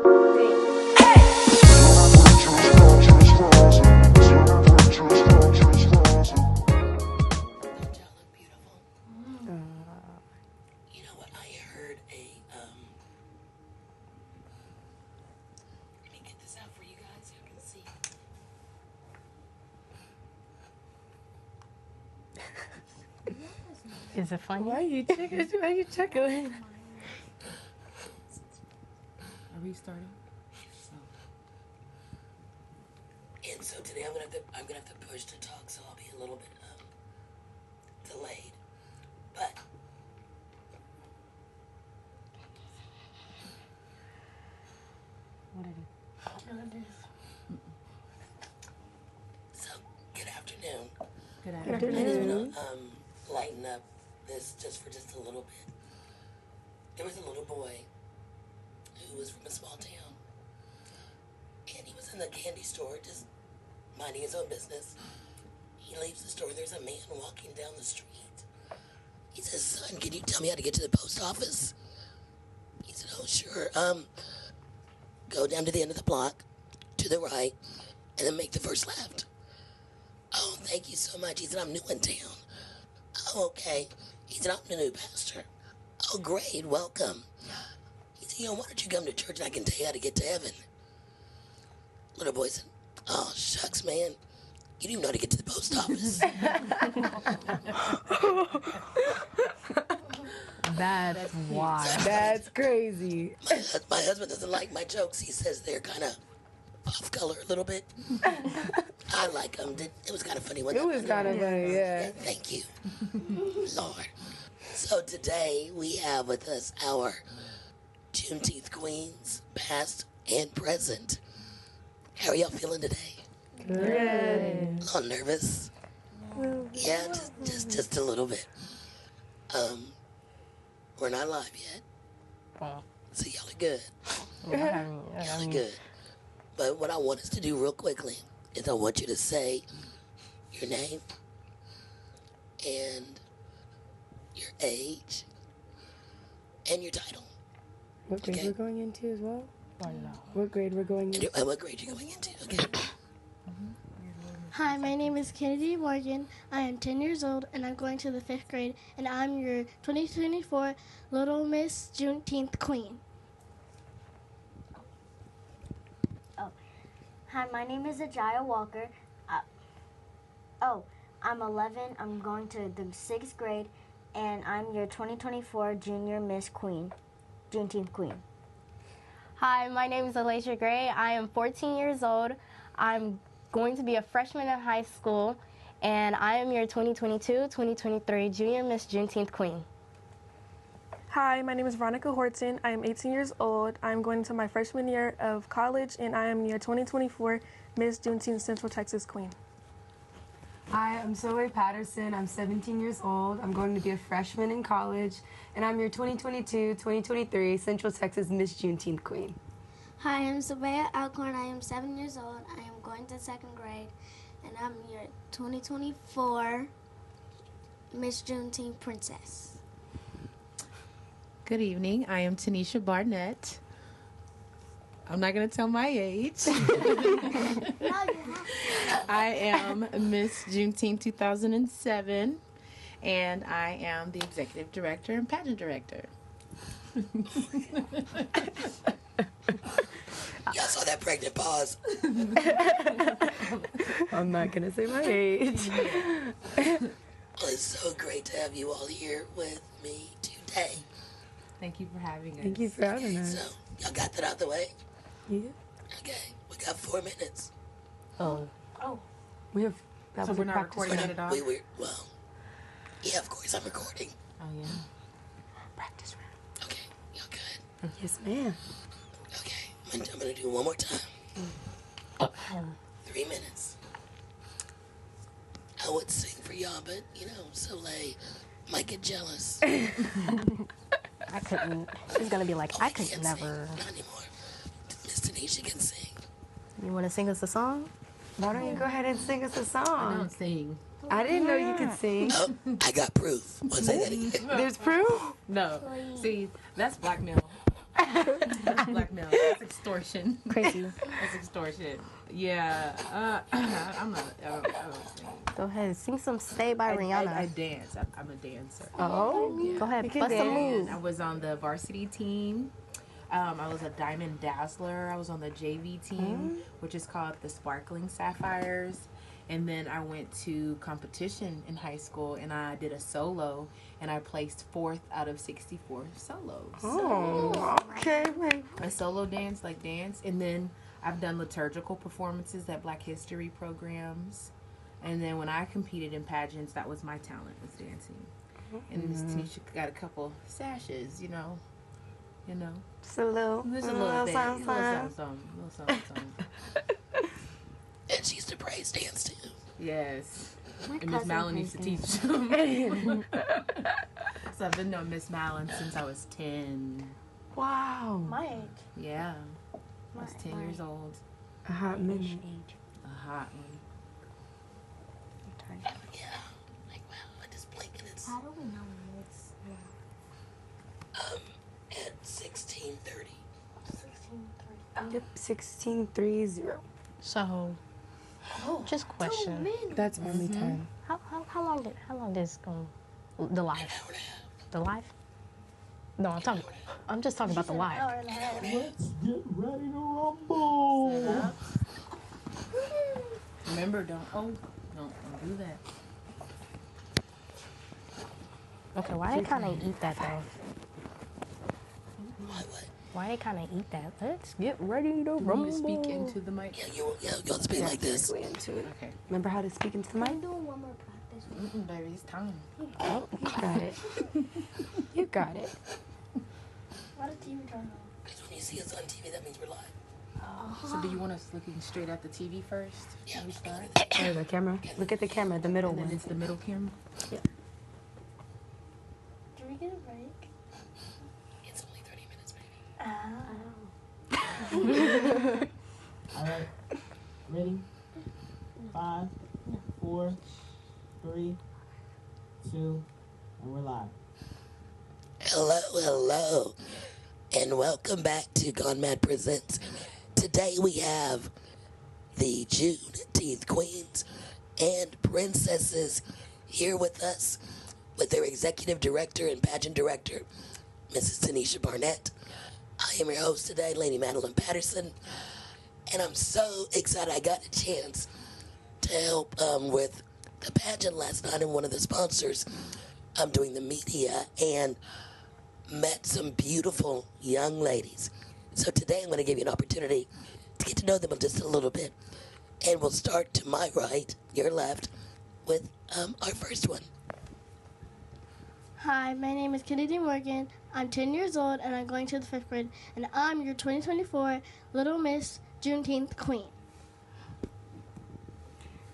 You know what? I heard let me get this out for you guys so you can see. Is it funny? Why are you chuckling? Are we starting? And so today I'm gonna have to push to talk, so I'll be a little bit delayed. But What did he? so good afternoon. Good I afternoon. just wanna lighten up this just for just a little bit. There was a little boy who was from a small town, and he was in the candy store just minding his own business. He leaves the store. There's a man walking down the street. He says, "Son, can you tell me how to get to the post office?" He said, "Oh, sure. Go down to the end of the block, to the right, and then make the first left." "Oh, thank you so much." He said, "I'm new in town." "Oh, okay." He said, "I'm the new pastor." "Oh, great. Welcome." He said, "Why don't you come to church and I can tell you how to get to heaven?" Little boy said, "Oh, shucks, man. You don't even know how to get to the post office." That's wild. That's crazy. My husband doesn't like my jokes. He says they're kind of off color a little bit. I like them. It was kind of funny. It was kind of funny, yeah. Thank you, Lord. So today we have with us our Juneteenth queens, past and present. How are y'all feeling today? Good. A little nervous. Yeah, just a little bit. We're not live yet, Well, so y'all are good. I mean, Good. But what I want us to do real quickly is I want you to say your name and your age and your title. What grade Okay. we're going into as well? why not? What grade we're going into? And what grade you're going into. Okay. Hi, my name is Kennedy Morgan. I am 10 years old and I'm going to the 5th grade, and I'm your 2024 Little Miss Juneteenth Queen. Hi, my name is Ajaya Walker. I'm 11. I'm going to the 6th grade, and I'm your 2024 Junior Miss Queen, Juneteenth Queen. Hi, my name is Alasia Gray. I am 14 years old. I'm going to be a freshman in high school, and I am your 2022-2023 Junior Miss Juneteenth Queen. Hi, my name is Veronica Horton. I am 18 years old. I'm going into my freshman year of college, and I am your 2024 Miss Juneteenth Central Texas Queen. Hi, I'm Zoe Patterson. I'm 17 years old. I'm going to be a freshman in college, and I'm your 2022-2023 Central Texas Miss Juneteenth Queen. Hi, I'm Sabaya Alcorn. I am 7 years old. I am going to 2nd grade, and I'm your 2024 Miss Juneteenth Princess. Good evening. I am Tanisha Barnett. I'm not going to tell my age. I am Miss Juneteenth 2007, and I am the executive director and pageant director. Y'all saw that pregnant pause. I'm not going to say my age. Well, it's so great to have you all here with me today. Thank you for having us. Thank you for having us. So, y'all got that out the way? Yeah. Okay, we got 4 minutes. We have. That So was we're a not practice recording round. it at all? We were, well, yeah, of course I'm recording. Oh, yeah. Practice round. Okay, y'all good? Yes, ma'am. Okay, I'm gonna do one more time. 3 minutes. I would sing for y'all, but Soleil might get jealous. I couldn't. She's gonna be like, I could Can't never. sing. Not anymore. Miss Tanisha can sing. You want to sing us a song? Why don't you go ahead and sing us a I song? don't sing. I didn't know you could sing. Oh, I got proof. I'll say that again. There's proof? No. See, that's blackmail. That's blackmail. That's extortion. Crazy. That's extortion. Yeah. I'm not. I don't sing. Go ahead, sing some "Stay" by Rihanna. I dance. I'm a dancer. Oh, Yeah. Go ahead, You can bust a dance. move. I was on the varsity team. I was a diamond dazzler. I was on the JV team, which is called the Sparkling Sapphires. And then I went to competition in high school, and I did a solo, and I placed 4th out of 64 solos. Oh, okay. Wait. A solo dance, and then I've done liturgical performances at Black History programs. And then when I competed in pageants, that was my talent, was dancing. And Miss Tanisha got a couple sashes, you know. Just a little, Just a little little bit. something, Little something. something. And she used to praise dance too. Yes. My And Miss cousin Madelyn plays used to teach them. So I've been knowing Miss Madelyn since I was 10. Wow. My age. Yeah. I was 10 years old. A hot minute. A hot one. Yeah. Like, wow, I just blink and it's How do we know it's at 16:30. 16:30? Yep, 16:30. So, just question: That's army time. how long this going? The live, Hour and a half. the live? No, I'm just talking about the live. Let's get ready to rumble. Set up. Remember, don't do that. Okay, why they kind of eat that though? What? Why they kind of eat that? Let's get ready to Want rumble. me to speak into the mic? Yeah, you gotta speak like this. Way into it. Okay. Remember how to speak into the mic? I'm doing one more practice. Baby, it's time. Oh, you got it. You got it. Why the TV turn on? Because when you see us on TV, that means we're live. So do you want us looking straight at the TV first? Yeah, When we start? Oh, the camera. Look at the camera, the middle And then one. it's the middle camera? Do we get a break? It's only 30 minutes, baby. All right. Ready? 5, 4, 3, 2, and we're live. Hello, and welcome back to Gone Mad Presents. Today we have the Juneteenth Queens and Princesses here with us with their executive director and pageant director, Mrs. Tanisha Barnett. I am your host today, Lady Madelyn Patterson, and I'm so excited I got a chance to help with the pageant last night, and one of the sponsors doing the media, and met some beautiful young ladies. So today I'm going to give you an opportunity to get to know them just a little bit. And we'll start to my right, your left, with our first one. Hi, my name is Kennedy Morgan. I'm 10 years old and I'm going to the 5th grade, and I'm your 2024 Little Miss Juneteenth Queen.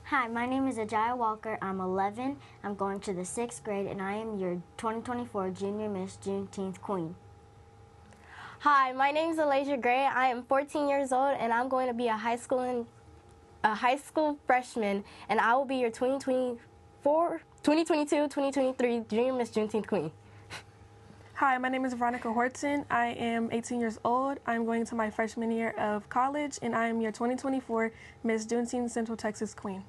Hi, my name is Ajaya Walker. I'm 11. I'm going to the 6th grade, and I am your 2024 Junior Miss Juneteenth Queen. Hi, my name is Alasia Gray. I am 14 years old, and I'm going to be a high school freshman, and I will be your 2022-2023 Junior Miss Juneteenth Queen. Hi, my name is Veronica Horton. I am 18 years old. I'm going to my freshman year of college, and I am your 2024 Miss Juneteenth Central Texas Queen.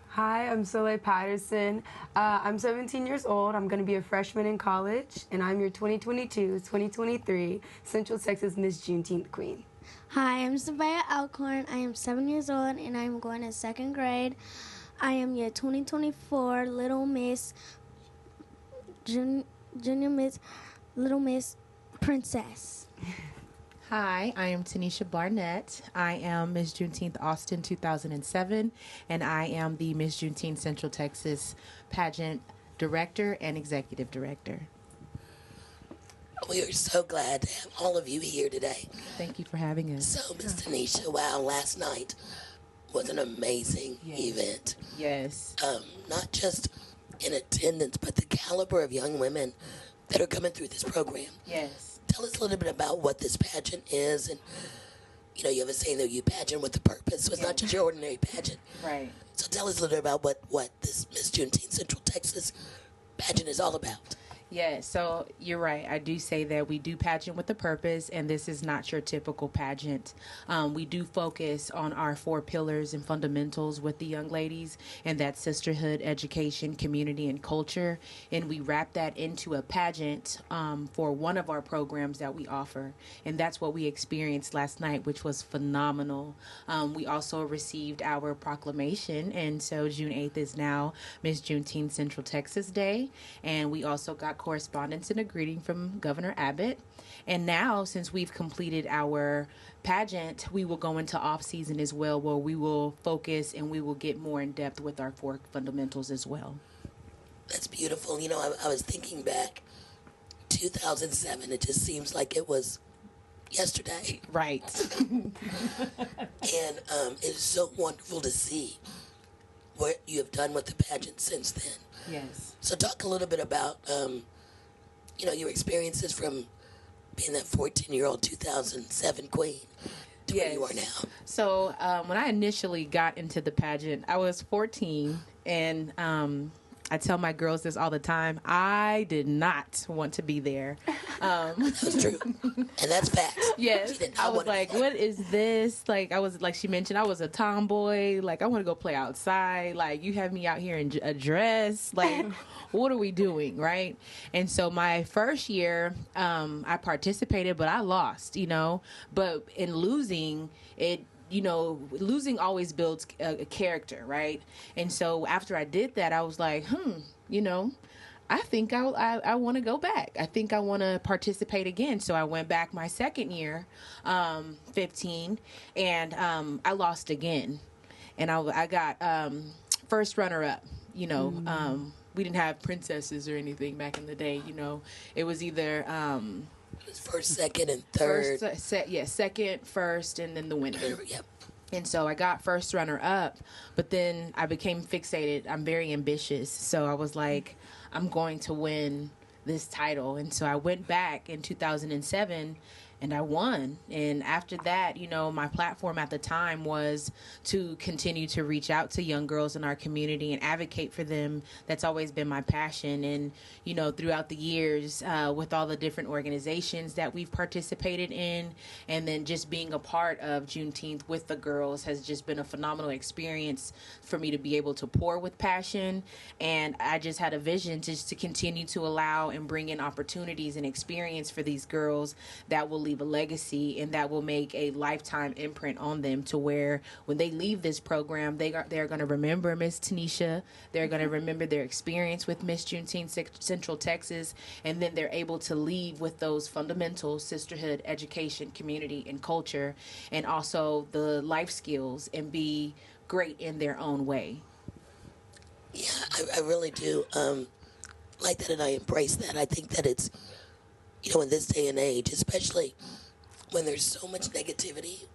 Hi, I'm Soleil Patterson. I'm 17 years old. I'm going to be a freshman in college, and I'm your 2022-2023 Central Texas Miss Juneteenth Queen. Hi, I'm Savannah Alcorn. I am 7 years old and I'm going to 2nd grade. I am your 2024 Little Miss Junior Miss Little Miss Princess. Hi, I am Tanisha Barnett. I am Miss Juneteenth Austin 2007, and I am the Miss Juneteenth Central Texas pageant director and executive director. We are so glad to have all of you here today. Thank you for having us. So, Miss Tanisha, wow, last night was an amazing event. Yes. Not just in attendance, but the caliber of young women that are coming through this program. Yes. Tell us a little bit about what this pageant is, and you know, you have a saying that you pageant with a purpose, so it's not just your ordinary pageant. Right. So tell us a little bit about what this Miss Juneteenth Central Texas pageant is all about. Yeah, so you're right. I do say that we do pageant with a purpose, and this is not your typical pageant. We do focus on our 4 pillars and fundamentals with the young ladies, and that's sisterhood, education, community, and culture. And we wrap that into a pageant for one of our programs that we offer, and that's what we experienced last night, which was phenomenal. We also received our proclamation, and so June 8th is now Miss Juneteenth Central Texas Day, and we also got correspondence and a greeting from Governor Abbott. And now, since we've completed our pageant, we will go into off season as well, where we will focus and we will get more in depth with our 4 fundamentals as well. That's beautiful. You know, I was thinking back, 2007, it just seems like it was yesterday. Right. And it's so wonderful to see what you have done with the pageant since then. Yes. So talk a little bit about, you know, your experiences from being that 14-year-old 2007 queen to where you are now. So when I initially got into the pageant, I was 14, and I tell my girls this all the time. I did not want to be there. That's true. And that's facts. Yes. I was like, what is this? Like, I was, like she mentioned, I was a tomboy. Like, I want to go play outside. Like, you have me out here in a dress. Like, what are we doing? Right. And so my first year, I participated, but I lost, you know. But in losing, losing always builds a character, right? And so after I did that, I was like, I think I want to go back. I think I want to participate again. So I went back my second year, 15, and I lost again. And I got first runner-up, we didn't have princesses or anything back in the day, It was either... first, second, and third. Second, first, and then the winner. Yep. And so I got first runner up, but then I became fixated. I'm very ambitious. So I was like, I'm going to win this title. And so I went back in 2007 and I won. And after that, my platform at the time was to continue to reach out to young girls in our community and advocate for them. That's always been my passion. And, throughout the years, with all the different organizations that we've participated in, and then just being a part of Juneteenth with the girls has just been a phenomenal experience for me to be able to pour with passion. And I just had a vision just to continue to allow and bring in opportunities and experience for these girls that will leave a legacy and that will make a lifetime imprint on them, to where when they leave this program, they're going to remember Miss Tanisha. They're going to remember their experience with Miss Juneteenth Central Texas, and then they're able to leave with those fundamentals: sisterhood, education, community, and culture, and also the life skills, and be great in their own way. Yeah, I really do like that, and I embrace that. I think that it's, in this day and age, especially when there's so much negativity,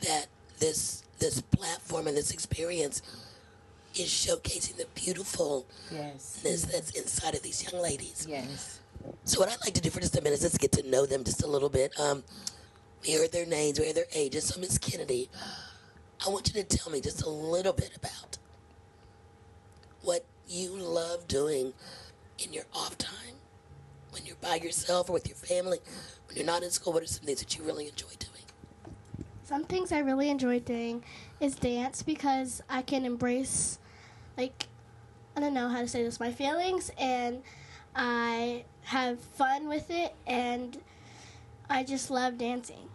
that this platform and this experience is showcasing the beautifulness that's inside of these young ladies. Yes. So what I'd like to do for just a minute is just get to know them just a little bit. We heard their names, we heard their ages. So Miss Kennedy, I want you to tell me just a little bit about what you love doing in your off time, when you're by yourself or with your family, when you're not in school. What are some things that you really enjoy doing? Some things I really enjoy doing is dance, because I can embrace, I don't know how to say this, my feelings, and I have fun with it, and I just love dancing.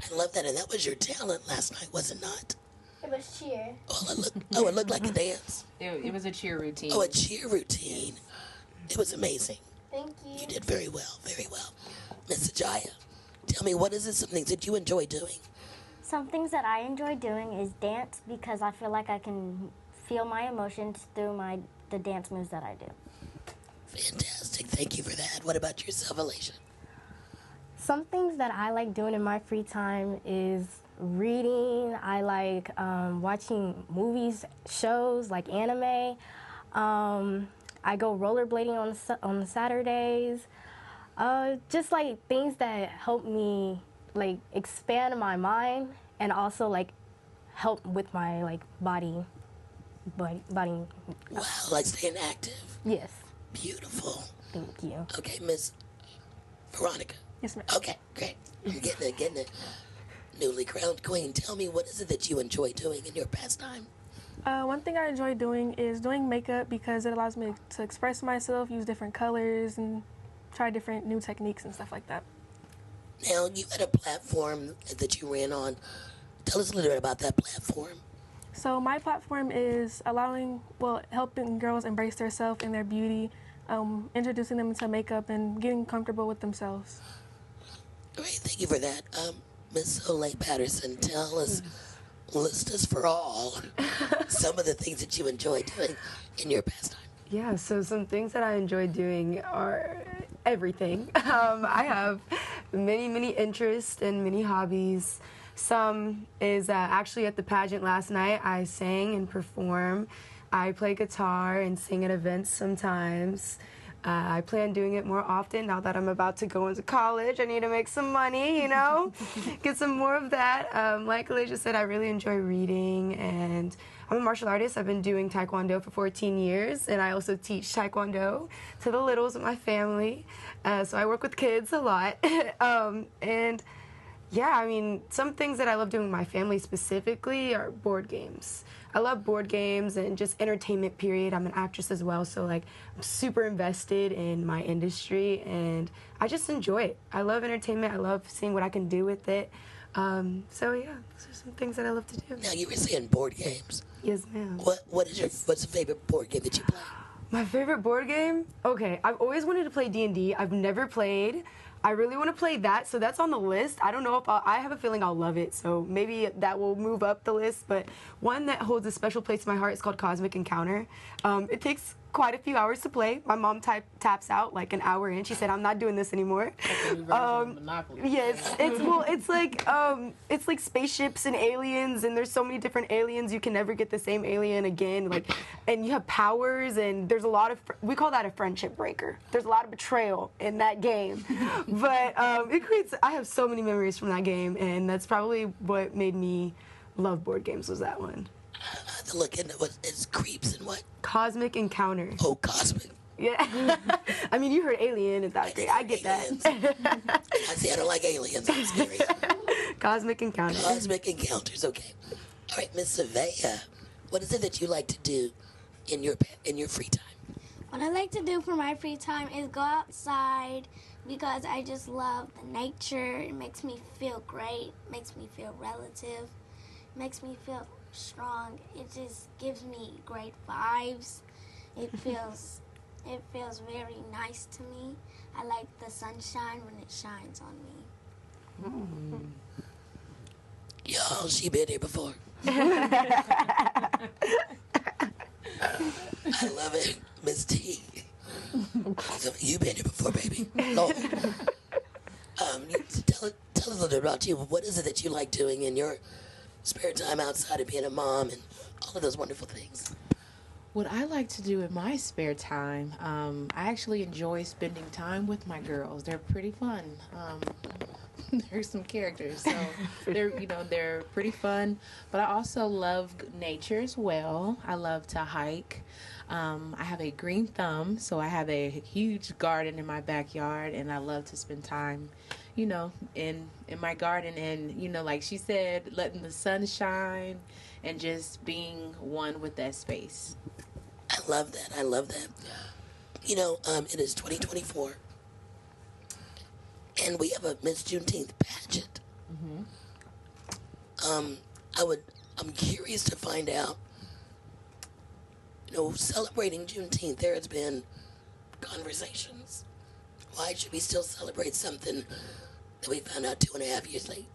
I love that, and that was your talent last night, was it not? It was cheer. It looked like a dance. It was a cheer routine. Oh, a cheer routine. It was amazing. Thank you. You did very well, very well. Miss Ajaya, tell me, what is it, some things that you enjoy doing? Some things that I enjoy doing is dance, because I feel like I can feel my emotions through the dance moves that I do. Fantastic. Thank you for that. What about yourself, Alicia? Some things that I like doing in my free time is reading. I like watching movies, shows like anime. I go rollerblading on Saturdays. Just like things that help me expand my mind, and also help with my body. Wow, like staying active. Yes. beautiful. Thank you. Okay, Miss Veronica. Yes, ma'am. Okay, great. I'm getting it. Newly crowned queen, tell me, what is it that you enjoy doing in your pastime? One thing I enjoy doing is doing makeup because it allows me to express myself, use different colors, and try different new techniques and stuff like that. Now, you had a platform that you ran on. Tell us a little bit about that platform. So my platform is helping girls embrace themselves and their beauty, introducing them into makeup and getting comfortable with themselves. Great, thank you for that. Miss Soleil Patterson, tell us, list us for all, some of the things that you enjoy doing in your pastime. Yeah, so some things that I enjoy doing are everything. I have many interests and many hobbies. Some is actually at the pageant last night, I sang and perform. I play guitar and sing at events sometimes. I plan doing it more often now that I'm about to go into college. I need to make some money, get some more of that. Like Alicia said, I really enjoy reading, and I'm a martial artist. I've been doing Taekwondo for 14 years, and I also teach Taekwondo to the littles with my family. So I work with kids a lot. And yeah, I mean, some things that I love doing with my family specifically are board games. I love board games and just entertainment, period. I'm an actress as well, so I'm super invested in my industry, and I just enjoy it. I love entertainment. I love seeing what I can do with it. So yeah, those are some things that I love to do. Now, you were saying board games. Yes, ma'am. What's the favorite board game that you play? My favorite board game? Okay, I've always wanted to play D&D. I've never played. I really want to play that, so that's on the list. I don't know if I have a feeling I'll love it, so maybe that will move up the list. But one that holds a special place in my heart is called Cosmic Encounter. It takes quite a few hours to play. My mom taps out like an hour in. She said, "I'm not doing this anymore." Yes, it's like spaceships and aliens, and there's so many different aliens. You can never get the same alien again. And you have powers, and there's a lot of we call that a friendship breaker. There's a lot of betrayal in that game, but it creates. I have so many memories from that game, and that's probably what made me love board games. Was that one? I have to look into what it's creeps and what? Cosmic Encounter. Oh, Cosmic. Yeah. I mean, you heard Alien. It's great. I get aliens. that. I don't like aliens. I'm scary. Cosmic Encounter. Cosmic Encounters, okay. All right, Miss Savea, what is it that you like to do in your free time? What I like to do for my free time is go outside because I just love the nature. It makes me feel great, makes me feel relative, makes me feel strong. It just gives me great vibes. It feels very nice to me. I like the sunshine when it shines on me. Y'all, she been here before. I love it, Miss T. You been here before, baby. Lord. Tell us a little bit about you. What is it that you like doing in your spare time outside of being a mom and all of those wonderful things? What I like to do in my spare time, I actually enjoy spending time with my girls. They're pretty fun. There's some characters, so they're pretty fun. But I also love nature as well. I love to hike. I have a green thumb, so I have a huge garden in my backyard, and I love to spend time, in my garden, and like she said, letting the sun shine and just being one with that space. I love that. It is 2024, and we have a Miss Juneteenth pageant. I'm curious to find out, celebrating Juneteenth, there has been conversations. Why should we still celebrate something that we found out 2.5 years late?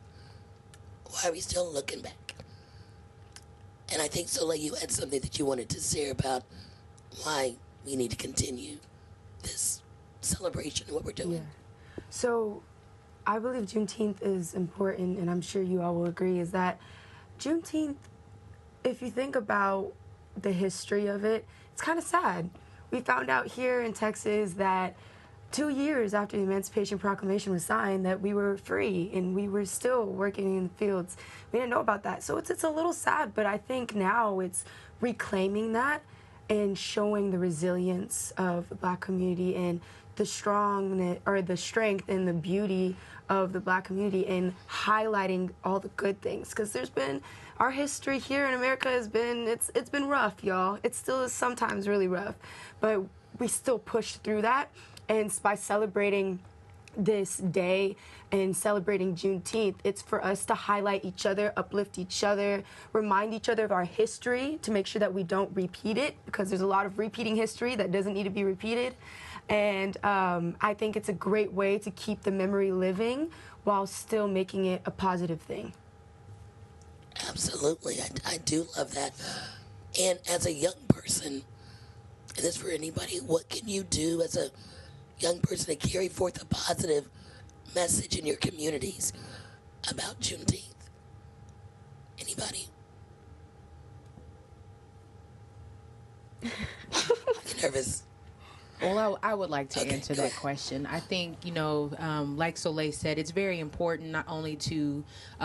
Why are we still looking back? And I think, Soleil, you had something that you wanted to share about why we need to continue this celebration and what we're doing. Yeah. So I believe Juneteenth is important, and I'm sure you all will agree, is that Juneteenth, if you think about the history of it, it's kind of sad. We found out here in Texas that 2 years after the Emancipation Proclamation was signed that we were free and we were still working in the fields. We didn't know about that. So it's a little sad, but I think now it's reclaiming that and showing the resilience of the Black community and the strongness or the strength and the beauty of the Black community, and highlighting all the good things, because there's been, our history here in America has been, it's been rough, y'all. It still is sometimes really rough, but we still push through that. And by celebrating this day and celebrating Juneteenth, it's for us to highlight each other, uplift each other, remind each other of our history to make sure that we don't repeat it, because there's a lot of repeating history that doesn't need to be repeated. And I think it's a great way to keep the memory living while still making it a positive thing. Absolutely. I do love that. And as a young person, and this for anybody, what can you do as a young person to carry forth a positive message in your communities about Juneteenth? Anybody? I'm nervous. Well, I would like to answer that question. I think, like Soleil said, it's very important not only to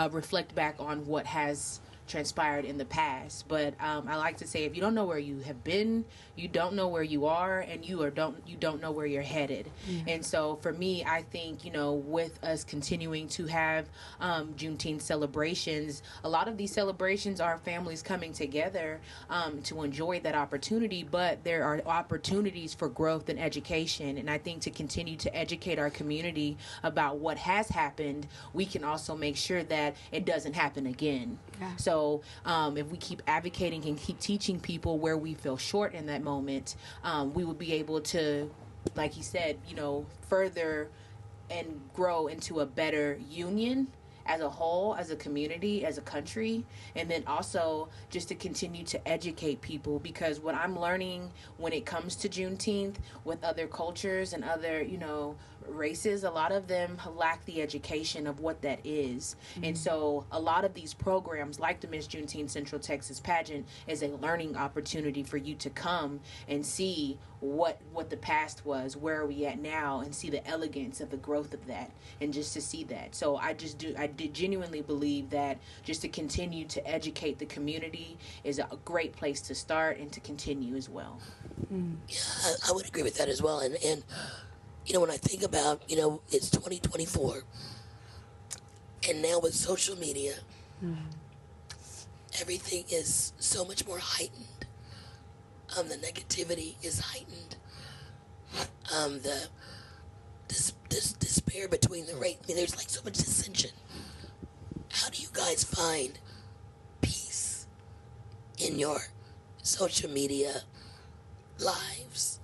reflect back on what has transpired in the past, but I like to say, if you don't know where you have been, you don't know where you are, and you don't know where you're headed. And so for me, I think, with us continuing to have Juneteenth celebrations, a lot of these celebrations are families coming together to enjoy that opportunity, but there are opportunities for growth and education. And I think to continue to educate our community about what has happened, we can also make sure that it doesn't happen again. So if we keep advocating and keep teaching people where we feel short in that moment, we will be able to, like he said, further and grow into a better union as a whole, as a community, as a country, and then also just to continue to educate people, because what I'm learning when it comes to Juneteenth with other cultures and other, races, a lot of them lack the education of what that is. And so a lot of these programs like the Miss Juneteenth Central Texas pageant is a learning opportunity for you to come and see what the past was, where are we at now, and see the elegance of the growth of that, and just to see that. So I genuinely believe that just to continue to educate the community is a great place to start and to continue as well. Yeah, I would agree with that as well. And when I think about, it's 2024, and now with social media, everything is so much more heightened. The negativity is heightened. The this despair between the race. There's like so much dissension. How do you guys find peace in your social media lives?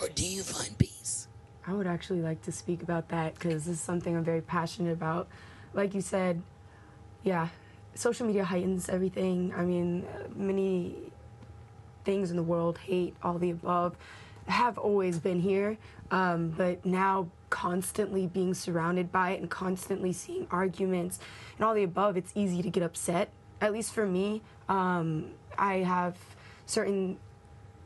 Or do you find peace? I would actually like to speak about that, because this is something I'm very passionate about. Like you said, social media heightens everything. I mean, many things in the world, hate, all the above, have always been here, but now constantly being surrounded by it and constantly seeing arguments and all the above, it's easy to get upset. At least for me, I have certain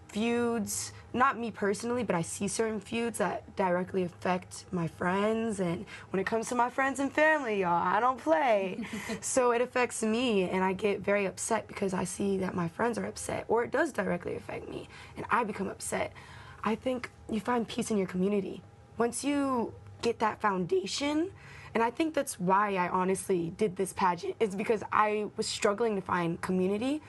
feuds, not me personally, but I see certain feuds that directly affect my friends, and when it comes to my friends and family, y'all, I don't play. So it affects me, and I get very upset because I see that my friends are upset, or it does directly affect me, and I become upset. I think you find peace in your community. Once you get that foundation, and I think that's why I honestly did this pageant, is because I was struggling to find community.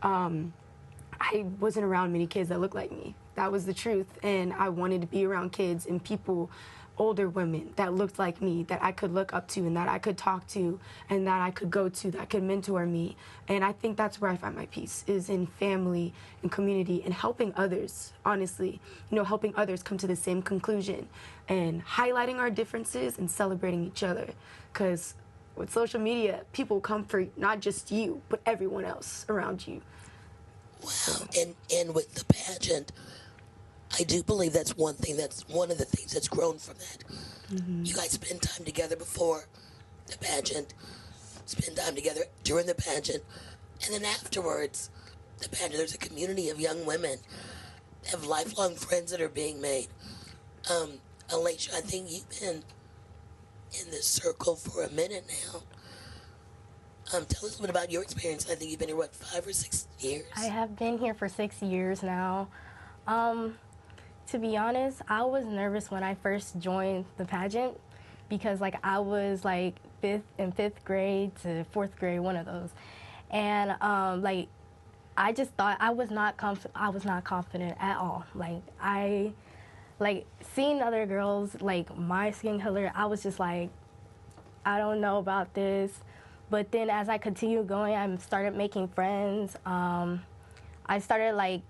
I wasn't around many kids that looked like me. That was the truth. And I wanted to be around kids and people, older women that looked like me, that I could look up to and that I could talk to and that I could go to, that could mentor me. And I think that's where I find my peace, is in family and community and helping others, honestly. Helping others come to the same conclusion and highlighting our differences and celebrating each other. Because with social media, people come for not just you, but everyone else around you. Wow, and with the pageant, I do believe that's one of the things that's grown from that. You guys spend time together before the pageant, spend time together during the pageant, and then afterwards, the pageant, there's a community of young women that have lifelong friends that are being made. Alicia, I think you've been in this circle for a minute now. Tell us a bit about your experience. I think you've been here, what, 5 or 6 years? I have been here for 6 years now. To be honest, I was nervous when I first joined the pageant because like I was like fifth grade to 4th grade, one of those. And like I just thought I was not confident at all. Like seeing other girls like my skin color, I was just like, I don't know about this. But then as I continued going, I started making friends. I started like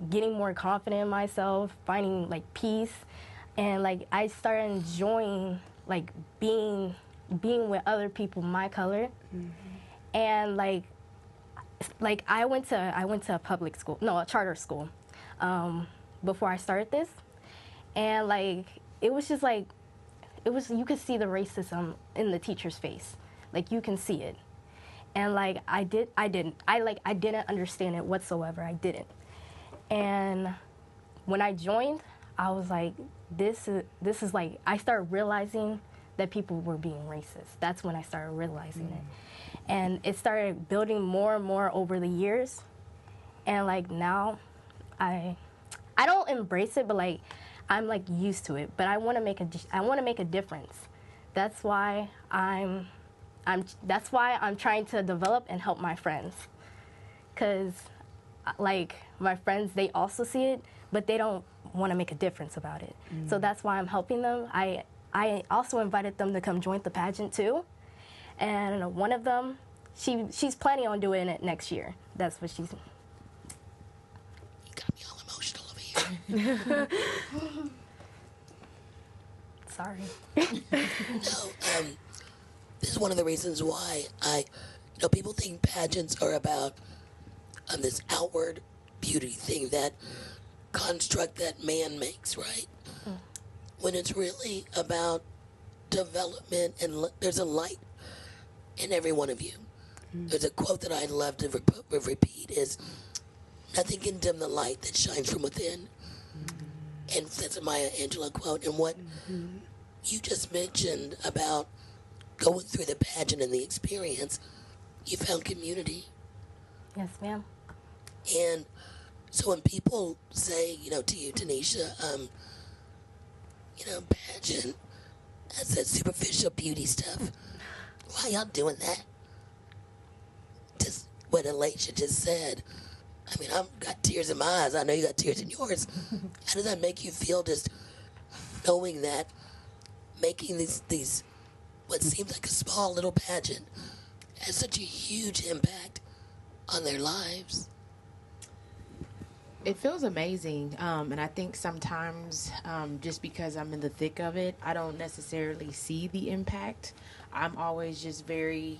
getting more confident in myself, finding like peace, and like I started enjoying like being with other people my color. And like I went to a public school, no, a charter school, before I started this, and like it was just like you could see the racism in the teacher's face, like you can see it, and like I didn't understand it whatsoever. I didn't. And when I joined, I was like, this is like, I started realizing that people were being racist. That's when I started realizing it. And it started building more and more over the years. And like now, I don't embrace it, but like, I'm like used to it. But I want to make a difference. That's why I'm trying to develop and help my friends. 'Cause like my friends, they also see it, but they don't want to make a difference about it. So that's why I'm helping them. I also invited them to come join the pageant too, and one of them, she's planning on doing it next year. That's what she's. You got me all emotional over here. Sorry. No, this is one of the reasons why people think pageants are about this outward beauty thing, that construct that man makes, right? When it's really about development, and there's a light in every one of you. There's a quote that I love to repeat is, nothing can dim the light that shines from within. And that's a Maya Angelou quote. And what you just mentioned about going through the pageant and the experience, you found community. Yes, ma'am. And so when people say, to you, Tanisha, pageant, that's that superficial beauty stuff. Why y'all doing that? Just what Alicia just said. I mean, I've got tears in my eyes. I know you got tears in yours. How does that make you feel, just knowing that making these what seems like a small little pageant has such a huge impact on their lives? It feels amazing, and I think sometimes just because I'm in the thick of it, I don't necessarily see the impact. I'm always just very,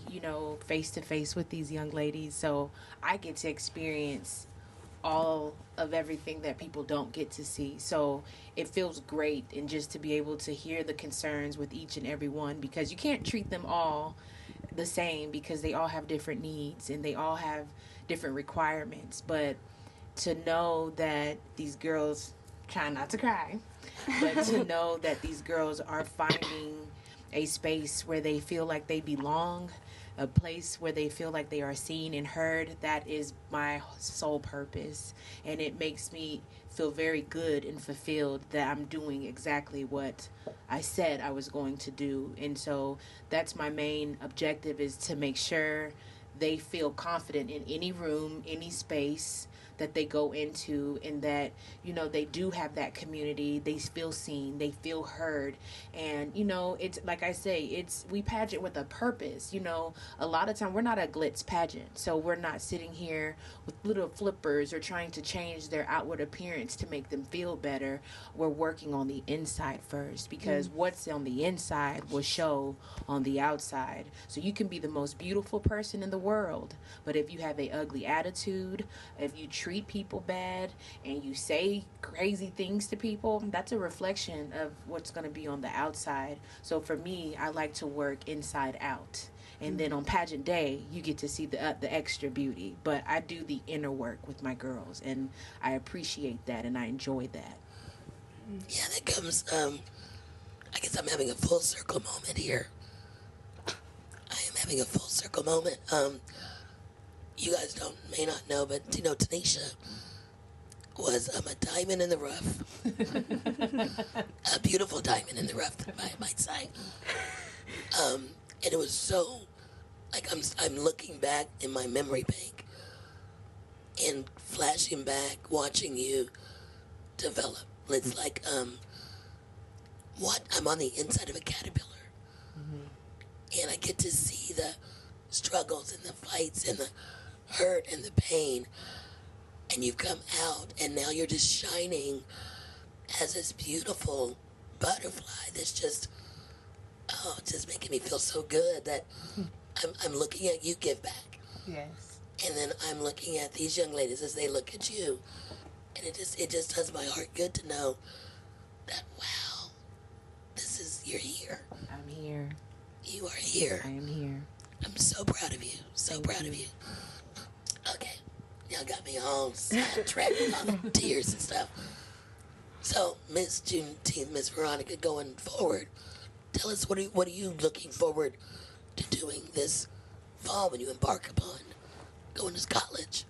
face to face with these young ladies, so I get to experience all of everything that people don't get to see. So it feels great, and just to be able to hear the concerns with each and every one, because you can't treat them all the same, because they all have different needs and they all have different requirements. But to know that these girls, try not to cry, but to know that these girls are finding a space where they feel like they belong, a place where they feel like they are seen and heard, that is my sole purpose. And it makes me feel very good and fulfilled that I'm doing exactly what I said I was going to do. And so that's my main objective, is to make sure they feel confident in any room, any space that they go into, and that, they do have that community. They feel seen, they feel heard. And, it's like I say, we pageant with a purpose. A lot of time we're not a glitz pageant, so we're not sitting here with little flippers or trying to change their outward appearance to make them feel better. We're working on the inside first, because what's on the inside will show on the outside. So you can be the most beautiful person in the world, but if you have a ugly attitude, if you treat people bad, and you say crazy things to people, that's a reflection of what's going to be on the outside. So for me, I like to work inside out. And then on pageant day, you get to see the extra beauty. But I do the inner work with my girls, and I appreciate that, and I enjoy that. Yeah, that comes, I guess I'm having a full circle moment here. I am having a full circle moment. You guys may not know, but Tanisha was a diamond in the rough. A beautiful diamond in the rough, I might say. And it was so, like, I'm looking back in my memory bank and flashing back, watching you develop. It's like, I'm on the inside of a caterpillar. And I get to see the struggles and the fights and the hurt and the pain. And you've come out, and now you're just shining as this beautiful butterfly that's just making me feel so good that I'm looking at you give back. Yes. And then I'm looking at these young ladies as they look at you. And it just does my heart good to know that, wow, you're here. I'm here. You are here. I am here. I'm so proud of you. So proud of you. Okay. Y'all got me all sidetracked with tears and stuff. So, Miss Juneteenth, Miss Veronica, going forward, tell us what are you looking forward to doing this fall when you embark upon going to college?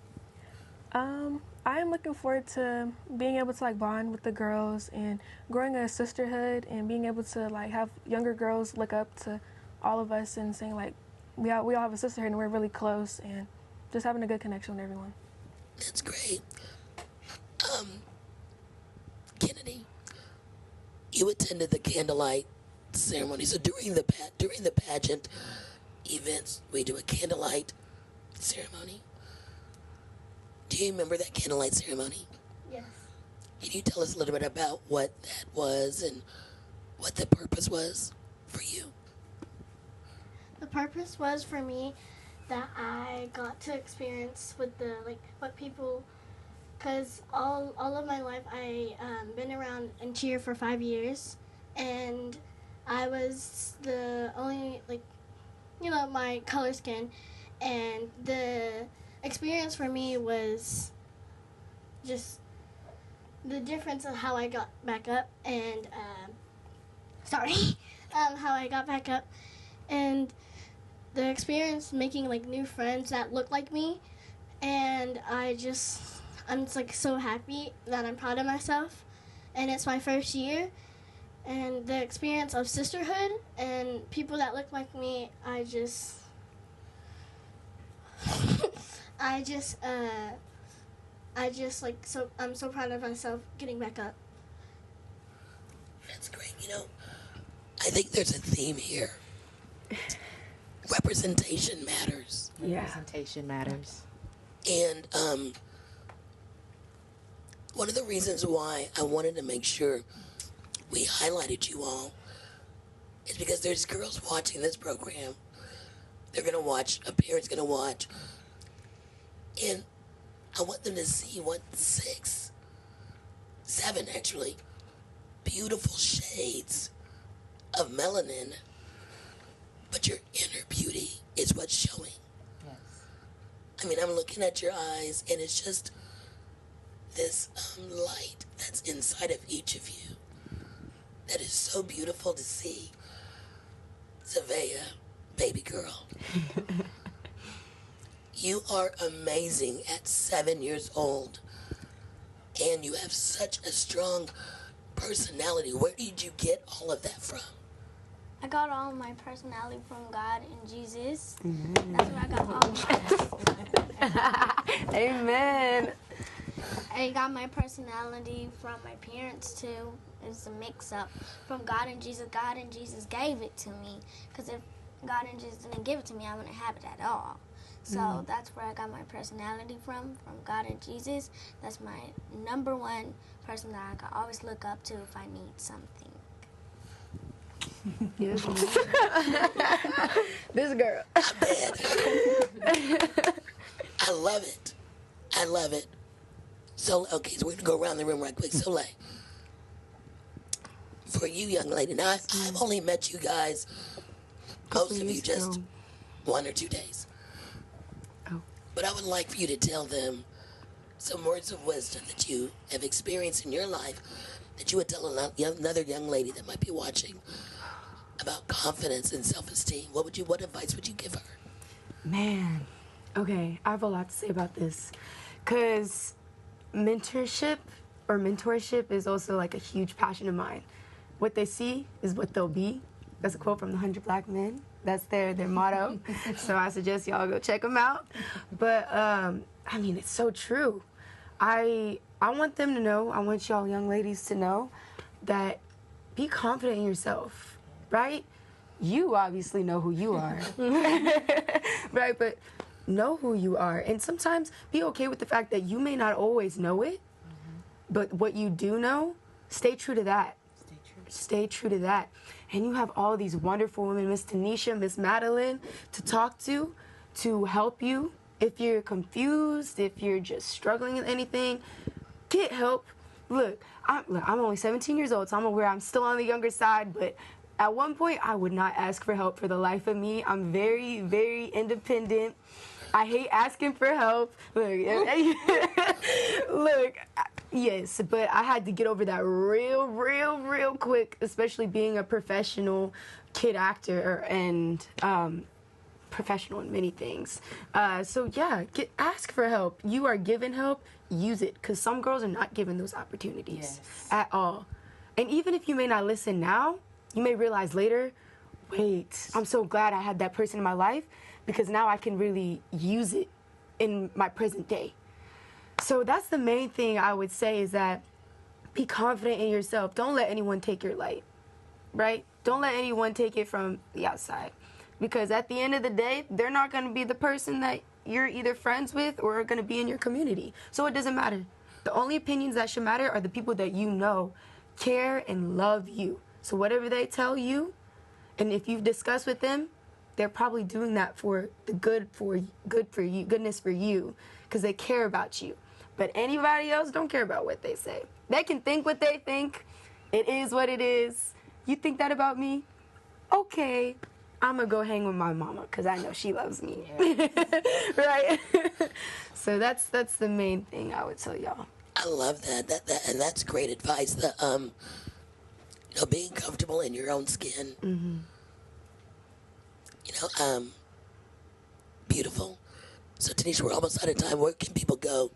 I am looking forward to being able to bond with the girls and growing a sisterhood and being able to have younger girls look up to all of us and saying we all have a sisterhood and we're really close, and just having a good connection with everyone. That's great. Kennedy, you attended the candlelight ceremony. So during the pageant events, we do a candlelight ceremony. Do you remember that candlelight ceremony? Yes. Can you tell us a little bit about what that was and what the purpose was for you? The purpose was for me that I got to experience with the what people, because all of my life I been around in cheer for 5 years, and I was the only my color skin, and the experience for me was just the difference of how I got back up and how I got back up, and the experience making new friends that look like me, and I'm just so happy that I'm proud of myself, and it's my first year, and the experience of sisterhood and people that look like me, I'm so proud of myself getting back up. That's great. I think there's a theme here. Representation matters. Representation matters. And one of the reasons why I wanted to make sure we highlighted you all is because there's girls watching this program. They're going to watch, a parent's going to watch. And I want them to see 6, 7 actually, beautiful shades of melanin, but your inner beauty is what's showing. Yes. I mean, I'm looking at your eyes, and it's just this light that's inside of each of you that is so beautiful to see. Savea, baby girl. You are amazing at 7 years old, and you have such a strong personality. Where did you get all of that from? I got all of my personality from God and Jesus. That's where I got all of my Amen. I got my personality from my parents too. It's a mix-up from God and Jesus. God and Jesus gave it to me, because if God and Jesus didn't give it to me, I wouldn't have it at all. So that's where I got my personality from God and Jesus. That's my number one person that I can always look up to if I need something. Yes. This girl. I love it. I love it. So, okay, so we're going to go around the room right quick. Soleil, for you, young lady, now I've only met you guys, most of you just 1 or 2 days. Oh. But I would like for you to tell them some words of wisdom that you have experienced in your life that you would tell another young lady that might be watching about confidence and self-esteem, what advice would you give her? Man, okay, I have a lot to say about this, because mentorship is also like a huge passion of mine. What they see is what they'll be. That's a quote from the 100 Black Men. That's their motto. So I suggest y'all go check them out. But I mean, it's so true. I want them to know, I want y'all young ladies to know that be confident in yourself, right? You obviously know who you are, right? But know who you are. And sometimes be okay with the fact that you may not always know it, but what you do know, stay true to that. Stay true to that. And you have all these wonderful women, Miss Tanisha, Miss Madelyn, to talk to help you. If you're confused, if you're just struggling with anything, get help. Look, I'm only 17 years old, so I'm aware I'm still on the younger side, but at one point, I would not ask for help for the life of me. I'm very, very independent. I hate asking for help. Look, yes, but I had to get over that real quick, especially being a professional kid actor and professional in many things. So yeah, ask for help. You are given help, use it, because some girls are not given those opportunities at all. And even if you may not listen now, you may realize later, wait, I'm so glad I had that person in my life, because now I can really use it in my present day. So that's the main thing I would say, is that be confident in yourself. Don't let anyone take your light, right? Don't let anyone take it from the outside. Because at the end of the day, they're not going to be the person that you're either friends with or are going to be in your community. So it doesn't matter. The only opinions that should matter are the people that you know care and love you. So whatever they tell you, and if you've discussed with them, they're probably doing that for the goodness for you, because they care about you. But anybody else don't care about what they say. They can think what they think. It is what it is. You think that about me? Okay, I'm gonna go hang with my mama, because I know she loves me. Yeah. Right? So that's the main thing I would tell y'all. I love that. And that's great advice. Being comfortable in your own skin. Mm-hmm. Beautiful. So Tanisha, we're almost out of time. Where can people go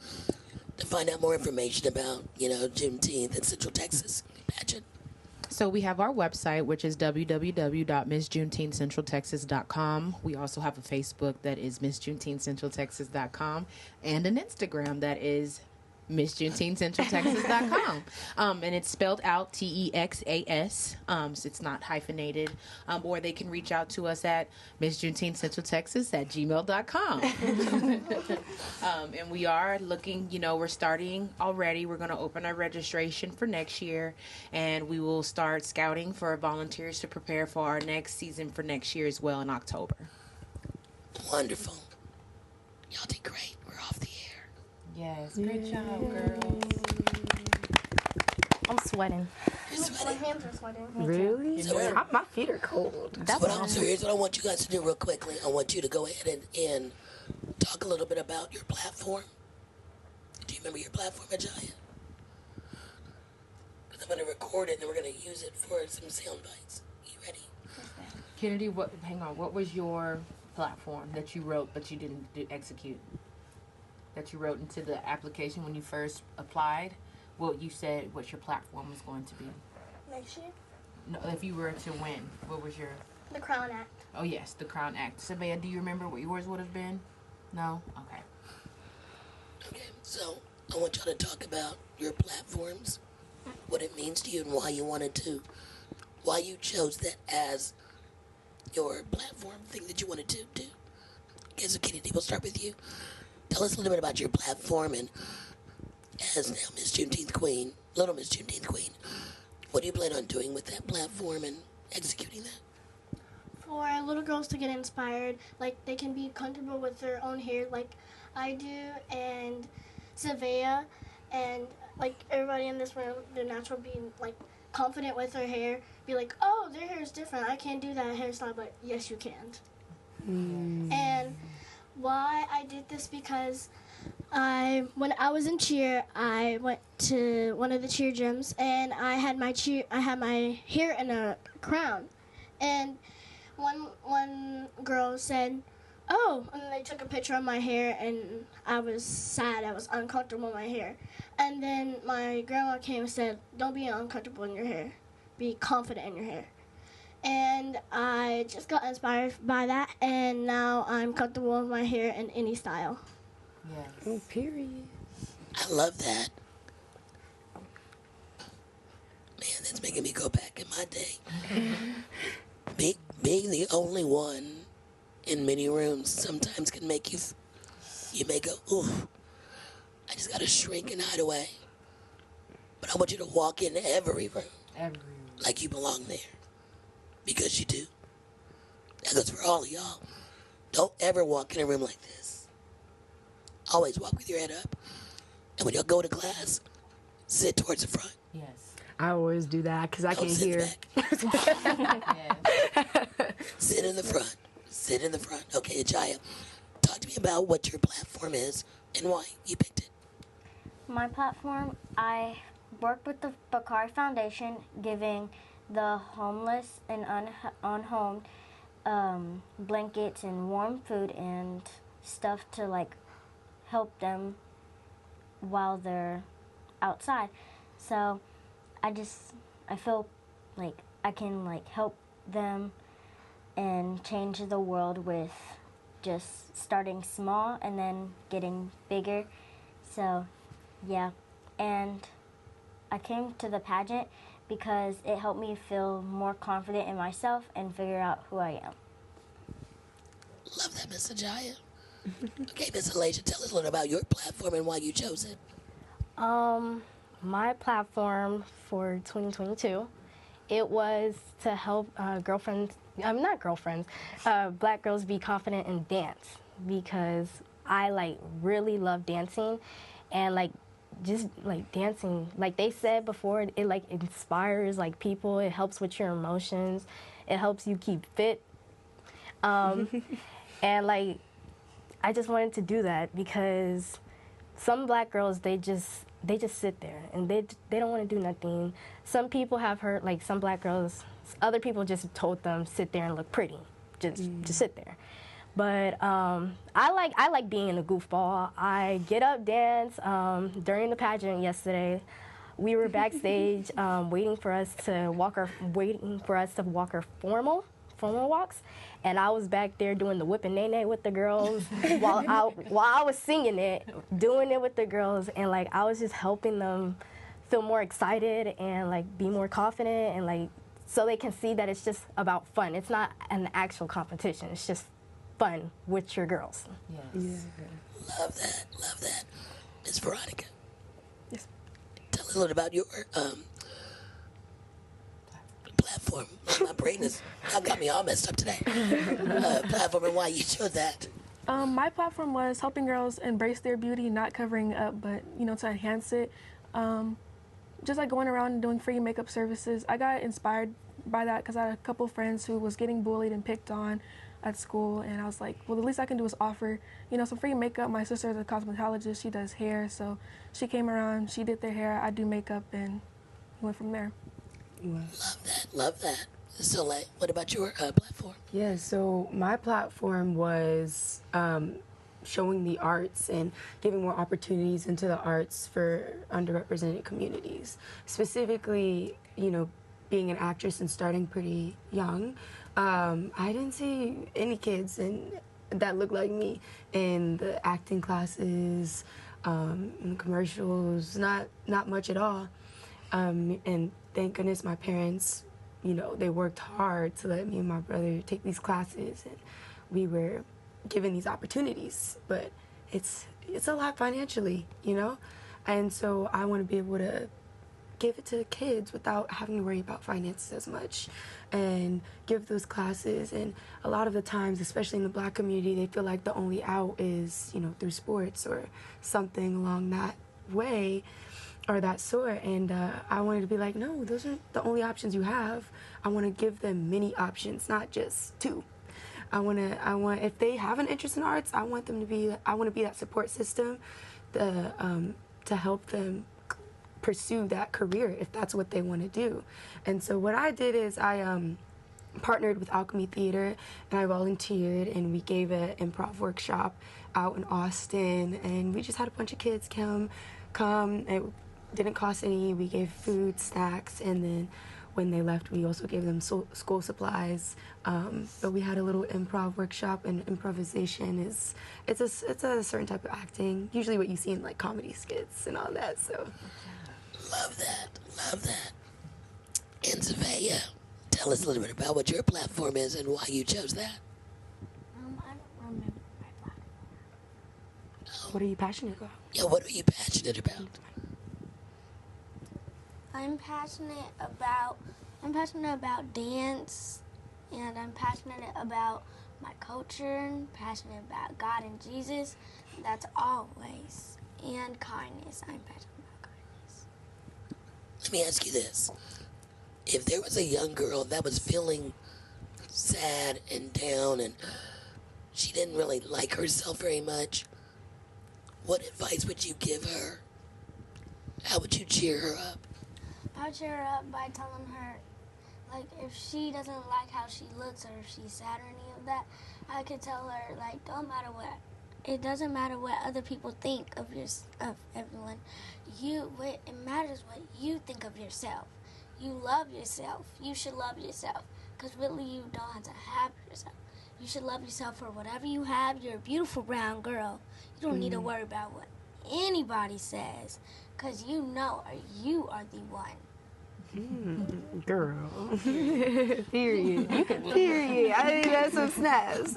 to find out more information about, Juneteenth in Central Texas pageant? So we have our website, which is www.missjuneteenthcentraltexas.com. We also have a Facebook that is missjuneteenthcentraltexas.com, and an Instagram that is MissJuneteenthCentralTexas.com. And it's spelled out TEXAS. So it's not hyphenated. Or they can reach out to us at MissJuneteenthCentralTexas@gmail.com. And we are looking, we're starting already. We're going to open our registration for next year. And we will start scouting for volunteers to prepare for our next season for next year as well in October. Wonderful. Y'all did great. We're off the air. Yes, great job, girls. I'm sweating. You're sweating? My hands are sweating. Really? So my feet are cold. So here's what I want you guys to do real quickly. I want you to go ahead and talk a little bit about your platform. Do you remember your platform, Ajaya? Because I'm going to record it and then we're going to use it for some sound bites. You ready? Kennedy, what was your platform that you wrote but you didn't execute? That you wrote into the application when you first applied? What you said what your platform was going to be? Next year? No, if you were to win, what was your... The Crown Act. Oh, yes, the Crown Act. Savannah, do you remember what yours would have been? No? Okay. Okay, so I want y'all to talk about your platforms, what it means to you, and why you chose that as your platform thing that you wanted to do. Okay, so Kennedy, we'll start with you. Tell us a little bit about your platform, and as now Miss Juneteenth Queen, Little Miss Juneteenth Queen, what do you plan on doing with that platform and executing that? For little girls to get inspired, like they can be comfortable with their own hair, like I do, and Savea, and like everybody in this room, they're natural, being like confident with their hair, be like, oh, their hair is different. I can't do that hairstyle, but yes, you can. And why I did this, because when I was in cheer, I went to one of the cheer gyms, and I had my hair in a crown, And one girl said, "Oh," and then they took a picture of my hair, and I was sad. I was uncomfortable in my hair. And then my grandma came and said, "Don't be uncomfortable in your hair. Be confident in your hair." And I just got inspired by that, and now I'm comfortable with my hair in any style. Yes. Oh, period. I love that. Man, that's making me go back in my day. Being the only one in many rooms sometimes can make you may go, ooh, I just gotta shrink and hide away. But I want you to walk in every room. Every room. Like you belong there. Because you do. That goes for all of y'all. Don't ever walk in a room like this. Always walk with your head up. And when y'all go to class, sit towards the front. Yes. I always do that because I Don't can't sit hear. Yes. Sit in the front. Sit in the front. Okay, Ajaya, talk to me about what your platform is and why you picked it. My platform, I work with the Bakari Foundation, giving the homeless and unhomed blankets and warm food and stuff to like help them while they're outside. So I feel like I can like help them and change the world with just starting small and then getting bigger. So yeah, and I came to the pageant because it helped me feel more confident in myself and figure out who I am. Love that, Miss Ajaya. Okay, Miss Alasia, tell us a little about your platform and why you chose it. My platform for 2022, it was to help black girls be confident in dance, because I like really love dancing, and like just like dancing, like they said before, it like inspires like people, it helps with your emotions, it helps you keep fit, and like I just wanted to do that because some black girls, they just sit there and they don't want to do nothing. Some people have heard, like some black girls, other people just told them sit there and look pretty, just sit there. But I like being in a goofball. I get up, dance. During the pageant yesterday, we were backstage waiting for us to walk our formal walks, and I was back there doing the whip and nay nay with the girls while I was singing it, doing it with the girls, and like I was just helping them feel more excited and like be more confident, and like so they can see that it's just about fun. It's not an actual competition. It's just fun with your girls. Yes. Yeah. Love that. Miss Veronica. Yes. Tell us a little about your platform. My brain is, y'all got me all messed up today. Platform and why you chose that. My platform was helping girls embrace their beauty, not covering it up, but, to enhance it. Just like going around and doing free makeup services. I got inspired by that because I had a couple friends who was getting bullied and picked on at school, and I was like, well, the least I can do is offer, some free makeup. My sister is a cosmetologist. She does hair, so she came around, she did their hair, I do makeup, and went from there. Love that. So, like, what about your platform? Yeah, so my platform was showing the arts and giving more opportunities into the arts for underrepresented communities. Specifically, being an actress and starting pretty young, I didn't see any kids that looked like me in the acting classes, in the commercials, not much at all. And thank goodness my parents, they worked hard to let me and my brother take these classes, and we were given these opportunities. But it's a lot financially, and so I want to be able to give it to the kids without having to worry about finances as much, and give those classes. And a lot of the times, especially in the black community, they feel like the only out is, through sports or something along that way or that sort. And I wanted to be like, no, those aren't the only options you have. I want to give them many options, not just two. I want if they have an interest in arts, I want to be that support system to help them pursue that career if that's what they want to do. And so what I did is I partnered with Alchemy Theater, and I volunteered, and we gave an improv workshop out in Austin, and we just had a bunch of kids come. It didn't cost any. We gave food, snacks, and then when they left, we also gave them school supplies. But we had a little improv workshop, and improvisation it's a certain type of acting, usually what you see in like comedy skits and all that. So, love that. And Savannah, tell us a little bit about what your platform is and why you chose that. I don't remember my platform. what are you passionate about? Yeah, what are you passionate about? I'm passionate about dance, and I'm passionate about my culture, and passionate about God and Jesus. That's always. And kindness. I'm passionate about kindness. Let me ask you this. If there was a young girl that was feeling sad and down and she didn't really like herself very much, what advice would you give her? How would you cheer her up? I cheer her up by telling her, like, if she doesn't like how she looks or if she's sad or any of that, I could tell her, like, it doesn't matter what other people think of everyone. It matters what you think of yourself. You love yourself. You should love yourself, because really you don't have to have yourself. You should love yourself for whatever you have. You're a beautiful brown girl. You don't need to worry about what anybody says, because you know you are the one. Girl. Period. Period. I mean, that's some snaps.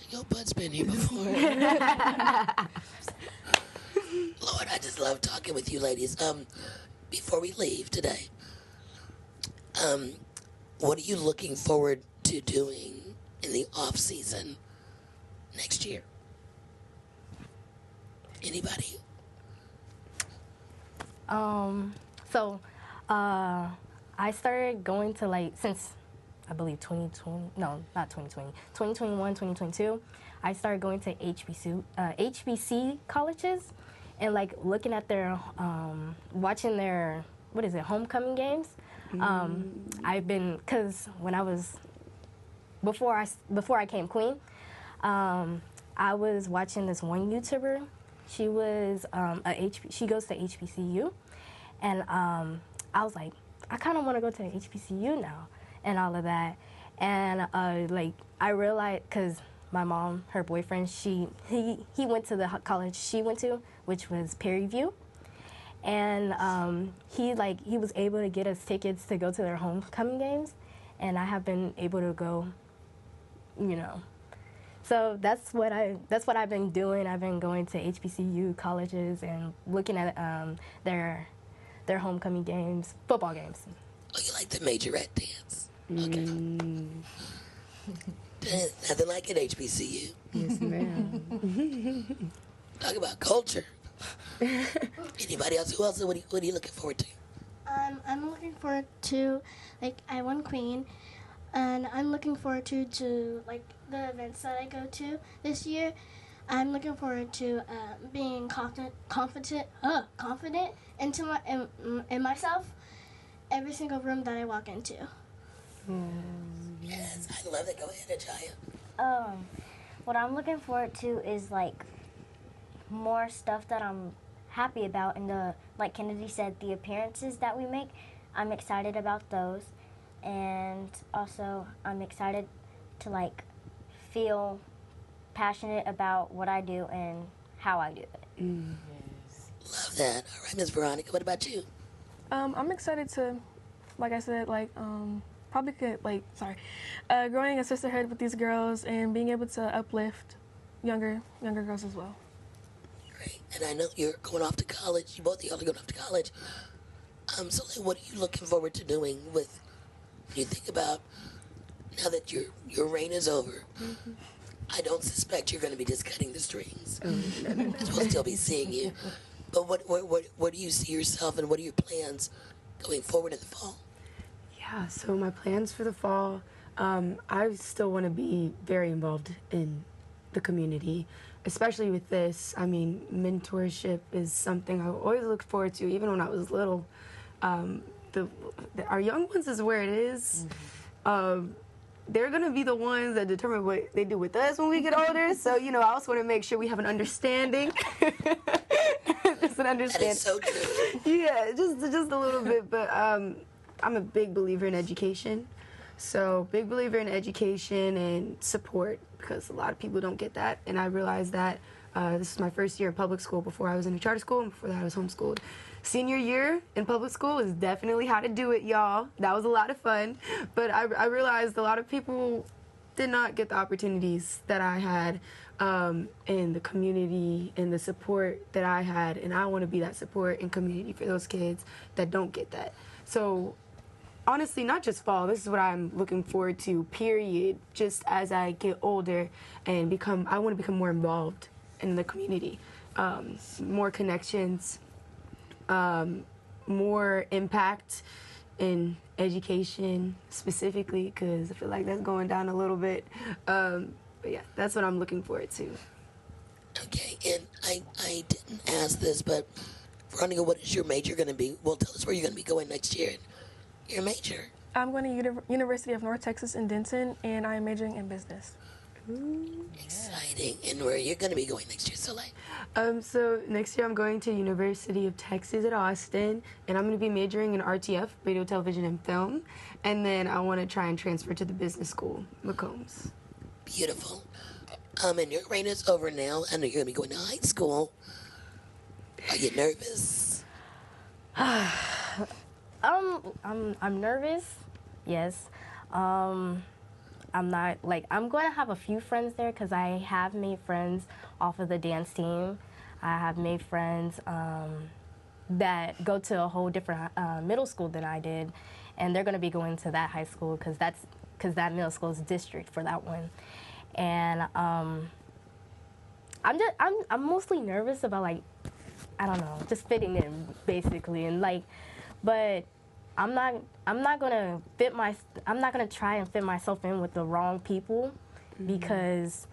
Your butt's been here before. Lord, I just love talking with you ladies. Before we leave today, what are you looking forward to doing in the off season next year? Anybody? I started going to since I believe 2020, no, not 2020, 2021, 2022, I started going to HBC colleges and looking at their, watching their, homecoming games. I've been, cause when I was, before I came queen, I was watching this one YouTuber. She was she goes to HBCU, and I was like, I kind of want to go to HBCU now, and all of that, and I realized, cause my mom, her boyfriend, he went to the college she went to, which was Prairie View, and he was able to get us tickets to go to their homecoming games, and I have been able to go, So that's what I've been doing. I've been going to HBCU colleges and looking at their homecoming games, football games. Oh, you like the majorette dance? Okay. Nothing like an HBCU. Yes, ma'am. Talk about culture. Anybody else? Who else? What are you looking forward to? I'm looking forward to, I won Queen, and I'm looking forward to the events that I go to this year. I'm looking forward to being confident in myself every single room that I walk into. Yes, I love it. Go ahead, Ajaya. What I'm looking forward to is more stuff that I'm happy about, and like Kennedy said, the appearances that we make. I'm excited about those, and also I'm excited to feel passionate about what I do and how I do it. Love that. All right, Miss Veronica, what about you? I'm excited to, like I said, probably could, growing a sisterhood with these girls and being able to uplift younger girls as well. Great. And I know you're going off to college. You both of y'all are going off to college. So what are you looking forward to doing when you think about now that your reign is over? I don't suspect you're going to be just cutting the strings. We'll still be seeing you. But what do you see yourself, and what are your plans going forward in the fall? Yeah, so my plans for the fall, I still want to be very involved in the community, especially with this. I mean, mentorship is something I always looked forward to, even when I was little. our young ones is where it is. They're gonna be the ones that determine what they do with us when we get older. So I also want to make sure we have an understanding. Just an understanding. That is so true. Yeah, just a little bit. But I'm a big believer in education. So big believer in education and support, because a lot of people don't get that. And I realized that this is my first year in public school. Before I was in a charter school, and before that I was homeschooled. Senior year in public school is definitely how to do it, y'all. That was a lot of fun. But I realized a lot of people did not get the opportunities that I had in the community and the support that I had. And I want to be that support and community for those kids that don't get that. So honestly, not just fall, this is what I'm looking forward to, period. Just as I get older and I want to become more involved in the community. More connections. More impact in education specifically, because I feel like that's going down a little bit. But yeah, that's what I'm looking forward to. Okay, and I didn't ask this, but Veronica, what is your major going to be? Well, tell us where you're going to be going next year. Your major? I'm going to University of North Texas in Denton, and I'm majoring in business. Ooh, exciting. And where are you going to be going next year, Soleil? So next year I'm going to University of Texas at Austin, and I'm going to be majoring in RTF, radio, television, and film. And then I want to try and transfer to the business school, McCombs. Beautiful. And your reign is over now. I know you're going to be going to high school. Are you nervous? I'm nervous. Yes. I'm not, I'm going to have a few friends there because I have made friends off of the dance team. I have made friends that go to a whole different middle school than I did, and they're going to be going to that high school because that middle school is district for that one. And I'm mostly nervous about, I don't know, just fitting in basically, and but I'm not gonna try and fit myself in with the wrong people, because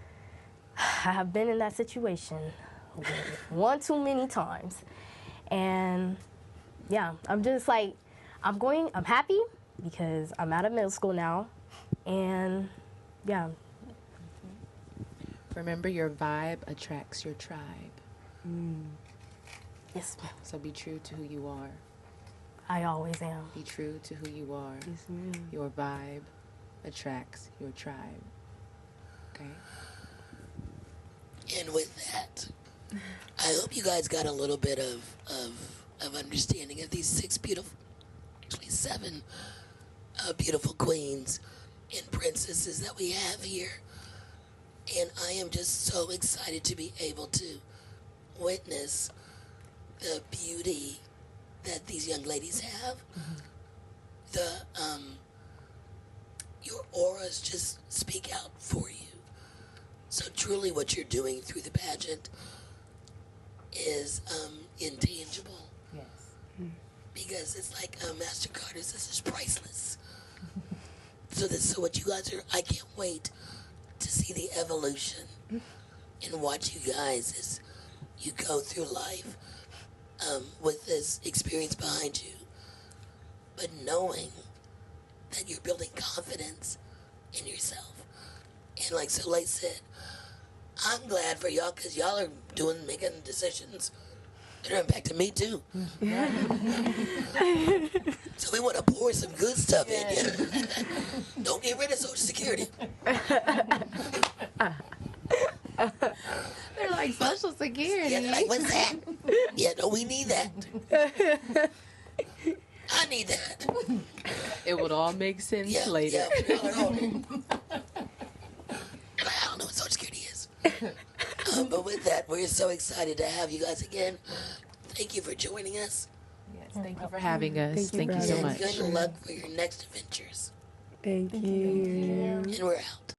I have been in that situation one too many times. And yeah, I'm just I'm happy because I'm out of middle school now, and yeah. Remember, your vibe attracts your tribe. Yes, ma'am. So be true to who you are. I always am. Be true to who you are. Yes, ma'am. Your vibe attracts your tribe. Okay? And with that, I hope you guys got a little bit of understanding of these seven beautiful queens and princesses that we have here. And I am just so excited to be able to witness the beauty that these young ladies have. Your auras just speak out for you. So truly what you're doing through the pageant is intangible. Yes. Because it's like Master Carter's, this is priceless. So what you guys are, I can't wait to see the evolution and watch you guys as you go through life with this experience behind you, but knowing that you're building confidence in yourself. And like Soleil said, I'm glad for y'all, because y'all are making decisions that are impacting me too. So we want to pour some good stuff in you. Don't get rid of Social Security. They're like Social Security. Yeah, they're like, what's that? Yeah, no, we need that. I need that. It would all make sense later. Yeah, I don't know what Social Security is. But with that, we're so excited to have you guys again. Thank you for joining us. Yes, thank you for having us. Thank you Thank you so for much. Good luck for your next adventures. Thank you. And we're out.